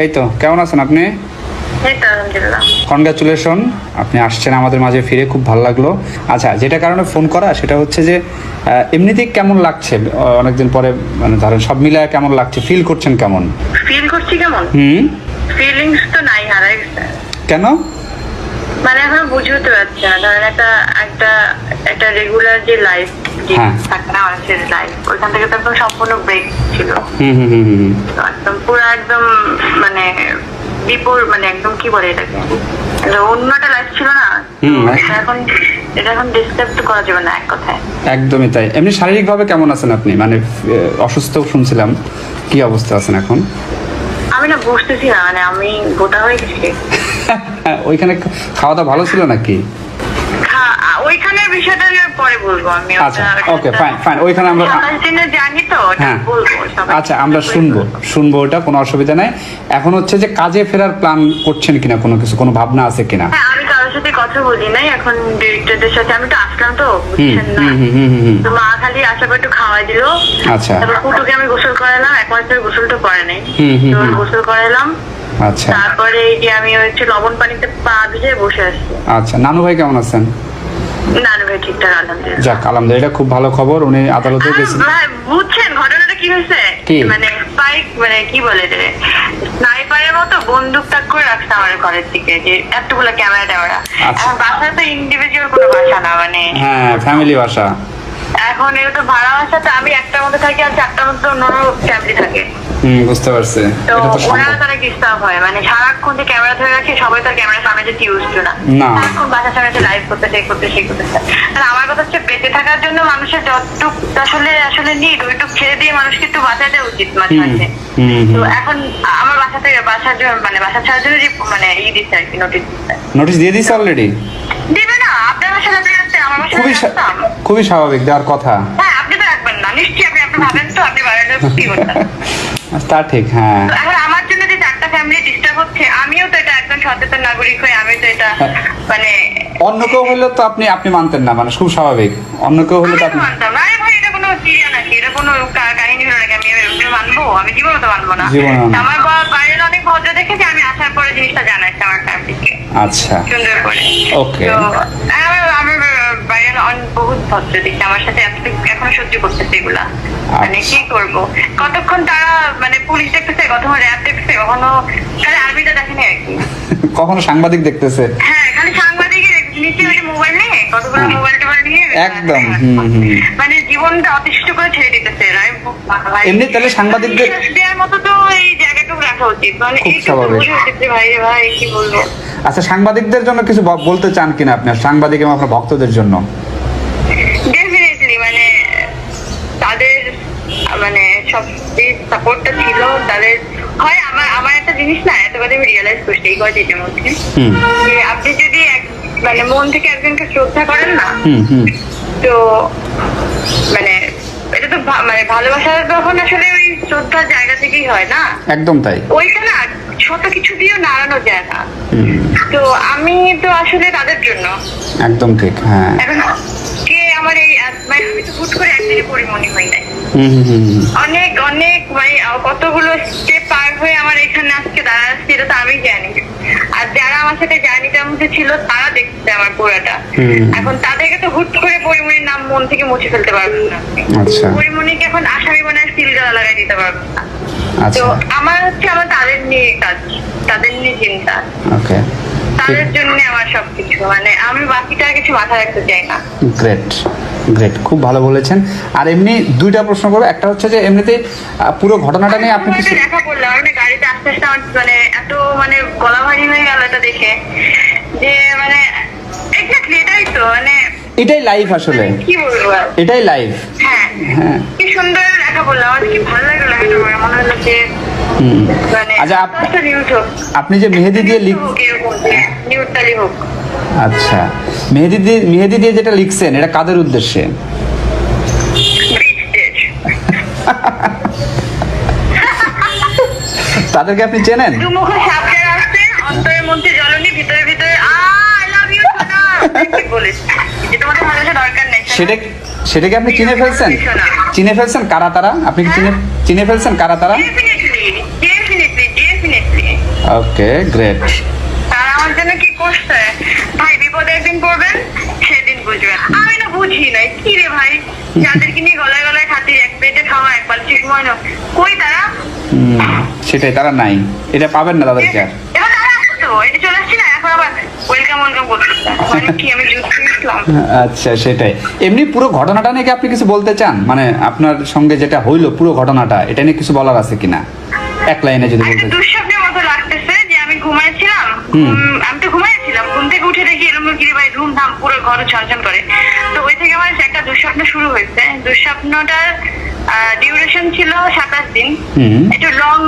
এই তো, কেমন আছেন আপনি? কনগ্রাচুলেশন, আপনি আসছেন আমাদের মাঝে ফিরে, খুব ভালো লাগলো। আচ্ছা, যেটা কারণে ফোন করা সেটা হচ্ছে যে এমনিতেই কেমন লাগছে অনেকদিন পরে, মানে ধরেন সব মিলায় কেমন লাগছে, ফিল করছেন কেমন? ফিল করছি কেমন? ফিলিংস তো নাই, হারাই গেছে। কেন? মানে এখন বুঝে উঠতে পারছি না। ধরেন একটা রেগুলার যে লাইফ থাকে না, মানুষের লাইফ, ওইখান থেকে তো একদম সম্পূর্ণ ব্রেক ছিল। একদম পুরো একদম মানে মানে একদম কি বলে এটাকে, অন্য একটা লাইফ ছিল না। এটা এখন ডিসক্রাইব তো করা যাবে না এক কথায়। একদমই তাই। এমনি শারীরিকভাবে কেমন আছেন আপনি? মানে অসুস্থ শুনছিলাম, কি অবস্থা আছেন এখন? আমি না বুঝতেছি না, মানে আমি গোটা হয়ে গেছি। ওইখানে খাওয়া দাওয়া ভালো ছিল নাকি? ওইখানে বিষয়টা পরে বলবো আমি। আচ্ছা, ওকে, ফাইন। ওইখানে আমরা জানি তো, হ্যাঁ বলবো। আচ্ছা, আমরা শুনবো ওটা, কোনো অসুবিধা নাই। এখন হচ্ছে যে কাজে ফেরার প্ল্যান করছেন কিনা, কোনো ভাবনা আছে কিনা? হ্যাঁ, আমি কারোর সাথে কথা বলি নাই এখন, ডিরেক্টরদের সাথে। আমি তো আসলাম তো, বুঝছেন না। তো মা খালি আসার পর একটু খাওয়াই দিল। আচ্ছা, তারপর কুটুকে আমি গোসল করালাম, এক মাস ধরে গোসলটা করে নাই, তো গোসল করালাম। আচ্ছা, তারপরে এই যে আমি হচ্ছে লবণ পানিতে পা ভিজে বসে আছি। আচ্ছা, নানু ভাই কেমন আছেন? নানু ভাই ঠিকঠাক, আলহামদুলিল্লাহ। যাক, আলহামদুলিল্লাহ, এটা খুব ভালো খবর। উনি আদালতে গেছেন। বুঝছেন ঘটনাটা কি হয়েছে? মানে স্পাইক, মানে কি বলে রে, স্নাইপারের মতো বন্দুক তাক করে রাখছে আমার ঘরের দিকে, যে এতগুলো ক্যামেরা ট্যামেরা। এখন বাসা তো ইন্ডিভিজুয়াল কোনো বাসা না, মানে হ্যাঁ, ফ্যামিলি বাসা। এখন এটা তো ভাড়া বাসা, তো আমি একটার মধ্যে থাকি আর চারটার মধ্যে অন্য ফ্যামিলি থাকে। বুঝতে পারছি। তো ওরা তারা ডিস্টার্ব হয়, মানে সারাক্ষণ যে ক্যামেরা ধরে রাখে, সবাই তার ক্যামেরার সামনে যে ইউজ টু না, সারাক্ষণ বাসার সামনে লাইভ করতে সেই করতেছে। আমার কথা হচ্ছে, বেঁচে থাকার জন্য মানুষের যতটুক আসলে নিড, ওইটুক ছেড়ে দিয়ে মানুষকে একটু বাঁচা দেওয়া উচিত মাঝে মাঝে। তো এখন আমার বাসা থেকে বাসার জন্য, মানে বাসা ছাড়ার জন্য যে মানে দিচ্ছে আর কি, নোটিশ দিয়ে দিচ্ছে অলরেডি। দিবে না? আপনার বাসায় রাখতে আমার বাসায় খুবই স্বাভাবিক, দেওয়ার কথা। হ্যাঁ, আপনি তো রাখবেন না নিশ্চয়ই। আপনি ভাবেন তো আপনি বাইরে কি করতেন। তা ঠিক, হ্যাঁ। এখন আমার জন্য যে চারটা ফ্যামিলি ডিস্টার্ব হচ্ছে, আমিও তো এটা একজন সচেতন নাগরিক হয়ে আমি তো এটা মানে অন্য কেউ হলে তো আপনি মানতেন না, মানে খুব স্বাভাবিক। অন্য কেউ হলে তো আপনি মানতাম না। আরে ভাই, এটা কোনো সিরিয়া নাকি, এটা কোনো কাহিনী হলো নাকি? আমি মানবো? আমি জীবনে তো মানবো না। আমার বাইরের অনেক ভদ্র দেখেছি, আমি আসার পরে জিনিসটা জানাইছি আমার ফ্যামিলিকে। আচ্ছা, সুন্দর করে। ওকে। তো আমার বাইরের অনেক বহুত ভদ্র দেখছি, আমার সাথে এখনো সহ্য করতেছে এগুলা। মানে কি করবো, কতক্ষণ তারা মানে পুলিশ দেখতেছে, কখনো র্যাব দেখতেছে, কখনো খালি আর্মিটা দেখেনি আর কি, কখনো সাংবাদিক দেখতেছে। হ্যাঁ, খালি সাংবাদিকই নিচে মোবাইল নিয়ে, কতগুলো মোবাইল টোবাইল নিয়ে একদম মানে জীবনটা অতিষ্ঠ করে ছেড়ে দিতেছে। এমনি তাহলে সাংবাদিকদের দেওয়ার মতো তো এই জায়গাটুকু রাখা উচিত, মানে ভাই কি বলবো। আচ্ছা, সাংবাদিকদের জন্য কিছু বলতে চান কিনা আপনার, সাংবাদিক এবং আপনার ভক্তদের জন্য? ডেফিনেটলি, মানে তাদের মানে সব যে সাপোর্টটা ছিল তাদের হয়। আমার একটা জিনিস না, এতবারে আমি রিয়েলাইজ করছি এই কয়েকদিনের মধ্যে, যে আপনি যদি মানে মন থেকে একজনকে শ্রদ্ধা করেন না, তো মানে এটা তো মানে ভালোবাসা তখন আসলে ওই শ্রদ্ধার জায়গা থেকেই হয় না? একদম তাই। ওইটা না ছোট কিছু দিয়েও নাড়ানো যায় না। তো আমি তো আসলে তাদের জন্য একদম ঠিক। হ্যাঁ, এখন কে আমার এই আমি তো হুট করে একদিনে পরিমণি হই নাই, অনেক মানে কতগুলো স্টেপ পার হয়ে আমার এখানে আজকে দাঁড়াচ্ছি, এটা তো আমি জানি। আর যারা আমার সাথে জার্নিটার মধ্যে ছিল তারা দেখছে আমার পুরাটা। এখন তাদেরকে তো হুট করে পরিমণির নাম মন থেকে মুছে ফেলতে পারবেন না। পরিমণিকে এখন আসামি মনে সিলগালা লাগাই দিতে পারবেন না। তো আমার হচ্ছে আমার তাদের নিয়ে কাজ, তাদের নিয়ে চিন্তা, তাদের জন্য আমার সবকিছু, মানে আমি বাকিটা কিছু মাথায় রাখতে চাই না। গ্রেট, খুব ভালো বলেছেন। আর এমনি দুইটা প্রশ্ন করবো। একটা হচ্ছে যে এমনিতে পুরো ঘটনাটা নিয়ে আপনি কিছু দেখা করলাম, মানে গাড়িতে আস্তে আস্তে আমার মানে এত মানে গলা ভারী হয়ে গেল এটা দেখে, যে মানে এক্স্যাক্টলি এটাই তো, মানে এটাই লাইফ আসলে, কি বলবো, এটাই লাইফ। হ্যাঁ, কি সুন্দর দেখা করলাম, আমার কি ভালো লাগলো লেখাটা পড়ে, মনে হলো যে মানে আচ্ছা, আপনি যে মেহেদি দিয়ে নিউট্রালি হোক। আচ্ছা, মেহেদি দিয়ে যেটা লিখছেন, এটা কাদের উদ্দেশ্যে? তাদেরকে আপনি চেনেন? দুমুখো সাপটা আসছে, অন্তরের মধ্যে জ্বলনি, ভিতরে ভিতরে আই লাভ ইউ সোনা, ঠিক বলেছ। এটা তোমাদের ভালোবাসা দরকার নেই। সেটাকে আপনি চিনে ফেলছেন কারা তারা? আপনি কি চিনে ফেলছেন কারা তারা? ডেফিনেটলি করছি। ওকে, গ্রেট। তারা আমার জন্য কি করছে ভাই, বিপদে একদিন পড়বেন সেদিন বুঝবেন। আমি না বুঝি নাই কি রে ভাই, যাদেরকে নিয়ে গলায় গলায় খাতির, এক পেটে খাওয়া এক বালতি সময় না, কই তারা? সেটাই, তারা নাই, এটা পাবেন না তাদেরকে আর। এবার তারা আসো তো, এটা চলে আসছি না, এখন আবার ওয়েলকাম ওয়েলকাম করতেছে, মানে কি আমি যুদ্ধ ইসলাম। আচ্ছা, সেটাই। এমনি পুরো ঘটনাটা নিয়ে কি আপনি কিছু বলতে চান? মানে আপনার সঙ্গে যেটা হইলো পুরো ঘটনাটা, এটা নিয়ে কিছু বলার আছে কিনা, এক লাইনে যদি বলতে চান। দুঃস্বপ্নের মতো লাগতেছে যে আমি ঘুমাইছিলাম, আমি তো ঘুমাইছিলাম, ঘুম থেকে উঠে দেখি এরকম গিরি ভাই ধুমধাম পুরো ঘর ছনছন করে। তো ওই থেকে আমার একটা দুঃস্বপ্ন শুরু হয়েছে। দুঃস্বপ্নটার ডিউরেশন ছিল 27 দিন। একটু লং,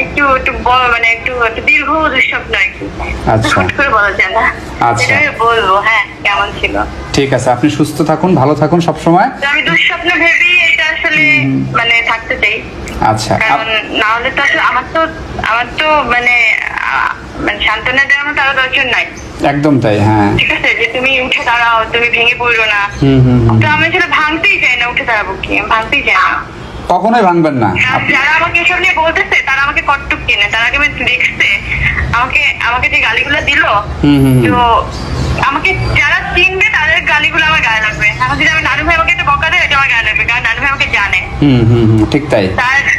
একটু একটু বড়, মানে একটু একটু দীর্ঘ দুঃস্বপ্ন আর কি। আচ্ছা। হুট করে বলা যায় না। আচ্ছা। এটা আমি বলবো হ্যাঁ কেমন ছিল। ঠিক আছে, আপনি সুস্থ থাকুন, ভালো থাকুন সবসময়। তো আমি দুঃস্বপ্ন ভেবেই এটা আসলে মানে থাকতে চাই। আচ্ছা। কারণ না হলে তো আসলে আমার তো মানে মানে সান্ত্বনা দেওয়ার মতো আরো দরকার নাই। একদম তাই, হ্যাঁ। ঠিক আছে, যে তুমি উঠে দাঁড়াও, তুমি ভেঙে পড়ো না। তো আমি আসলে ভাঙতেই চাই না, উঠে দাঁড়াবো কি, আমি ভাঙতেই চাই না। কখনোই ভাঙবেন না। যারা আমাকে এসব নিয়ে বলতেছে তারা আমাকে কটটুক কিনে, তারা আগে দেখছে আমাকে যে গালিগুলো দিল, তো আমাকে যারা চিনবে তাদের গালিগুলো আমার গায়ে লাগবে। এখন যদি আমি নানু ভাই আমাকে একটা বকা দেয়, এটা আমার গায়ে লাগবে, কারণ নানু ভাই আমাকে জানে। ঠিক তাই।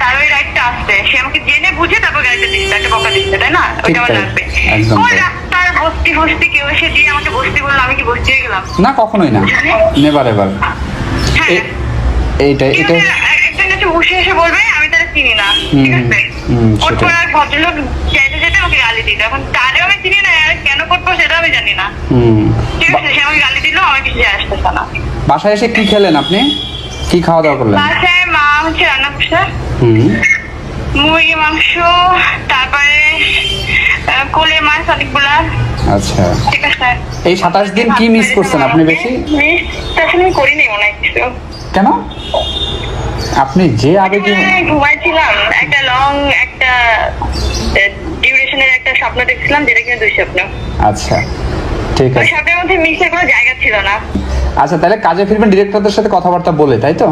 তার ওই রাইটটা আসছে, সে আমাকে জেনে বুঝে তারপর গাড়িতে দিচ্ছে, একটা বকা দিচ্ছে, তাই না? ওইটা আমার তাই, লাগবে। একদম ওই তাই। রাস্তার বস্তি ফস্তি কেউ এসে দিয়ে আমাকে বস্তি বললো, আমি কি বস্তি হয়ে গেলাম? না, কখনোই না, নেভার এভার। হ্যাঁ, এইটাই কেউ এটাই। একজন এসে বসে এসে বলবে আমি তারা চিনি না, ঠিক আছে? কোট সেটাই। পরার ভদ্রলোক যেতে যেতে আমাকে গালি দিল, এখন তারেও আমি চিনি না, আর কেন কোট পর সেটা আমি জানি না, ঠিক আছে? সে আমাকে গালি দিল, আমার কিছু যায় আসতেছে না। বাসায় এসে কি খেলেন আপনি? কি খাওয়া দাওয়া করলেন? বাসায় মা হচ্ছে রান্না করছে মুরগি মাংস, তারপরে কোলে মাছ অনেকগুলা। আচ্ছা। ঠিক আছে। এই 27 দিন কি মিস করছেন আপনি বেশি? মিস আসলে আমি করিনি মনে হয় কিছু। কেন? আপনি যে আবেগে ঘুমাইছিলাম, একটা লং একটা ডিউরেশনের একটা স্বপ্ন দেখছিলাম, যেটা কিনা দুঃস্বপ্ন। আচ্ছা, ঠিক ওই আছে। স্বপ্নের মধ্যে মিশের কোনো জায়গা ছিল না। আচ্ছা, তাহলে কাজে ফিরবেন ডিরেক্টরদের সাথে কথাবার্তা বলে, তাই তো?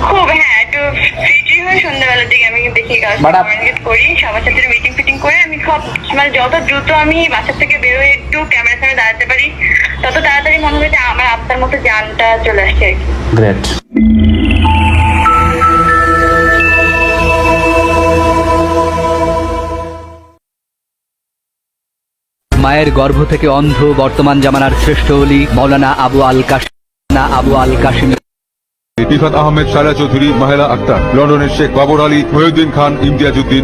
খুব, হ্যাঁ, একটু ফ্রি হয়ে সন্ধ্যাবেলার দিকে আমি দেখি কাজ করি, সবার সাথে মিটিং ফিটিং করে আমি সব, মানে যত দ্রুত আমি বাসা থেকে বেরোয় একটু ক্যামেরার সামনে দাঁড়াতে পারি, তত তাড়াতাড়ি মনে হয় যে আমার আত্মার মতো জানটা চলে আসছে আর কি। গ্রেট। মায়ের গর্ভ থেকে অন্ধ বর্তমান জামানার শ্রেষ্ঠ ওলি মৌলানা আবু আল কাশিম ইফাত আহমেদ, সারা চৌধুরী, মাহেলা আক্তার, লন্ডনের শেখ বাবর আলী, মহিউদ্দিন খান, ইমতিয়াজ উদ্দিন।